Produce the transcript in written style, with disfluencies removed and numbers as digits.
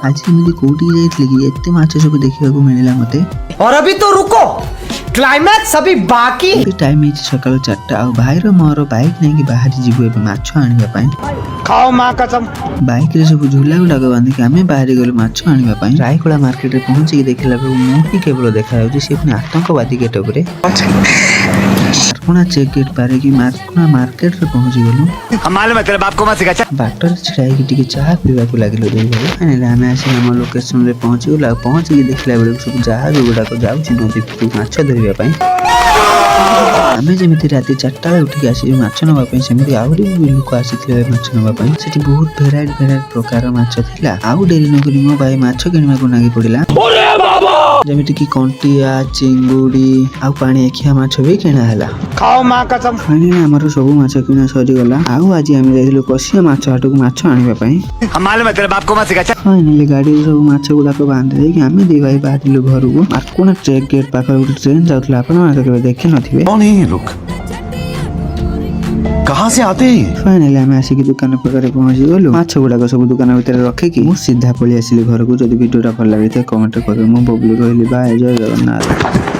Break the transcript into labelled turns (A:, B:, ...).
A: आज एमती कोठी जाइथिले कि एते माछ सब देखिबाकू मिलिला मते।
B: और अभी तो रुको, क्लाइमैक्स अभी बाकी।
A: टाइम है सकाल 4टा आ भाई रो मोर बाइक नहीं कि बाहर जीवो ए माछ आनिबा पई।
B: खाओ मां कसम।
A: बाइक रे सब झूला गुडा को बांधी के आमे बाहर गलो माछ आनिबा पई। रायकोला मार्केट रे पहुंची के देखला बे मोही केवल देखा होची से पुनी आतंकवादी गेट ऊपर मारकोना चेक गेट पारे कि मारकोना मार्केट रे पहुंची गलो।
B: हमारे मतलब आपको मत सिखा।
A: बाटर छिड़ाई के टिके चाह पीवा को लागिलो दे भाई अने आमे आसी हम लोकेशन रे पहुंची गला। पहुंची के देखला बेले सब जहाज गुडा को जाउची नदी पे माछ धरिबा पई। आमे जेमिति राति 4टा रे उठी आसी माछ नबा पई सेमिति आउरी भी लोक आसीथिले माछ नबा पई। सेठी बहुत भेराइट प्रकार माछ थिला। आउ डेरी न करी मो भाई माछ किनिबा को नागी पडिला। अरे बाबा जेमिति कि कंटिया चिंगुडी आ पानी एखिया माछ भी किना हला।
B: खाओ मां कसम।
A: फाइनली हमर सब माछ किना सरी गला। आउ आज आमे जाइलो कसिया माछ हाटू माछ आनिबा पई।
B: हमारे मतलब आपको मत सिखा।
A: फाइनली गाड़ी सब माछ गुडा को बांधि दे कि आमे दी भाई बाहरिलो घर को। मारकोना ट्रेक गेट पाखर उठ ट्रेन जाउतला अपन माने केबे देखि नथिबे।
C: कौन है ये लोग, कहाँ से आते हैं?
A: फाइनली आमे आसी कि दुकान पाखरे पहुंची गलु। माछ गुडा को सब दुकान भीतर रखे कि मु सीधा पळी आसिली घर को। जदि वीडियोटा भल लागिथे कमेंट करबे। मु बबलू रहली बाय जय जगन्नाथ।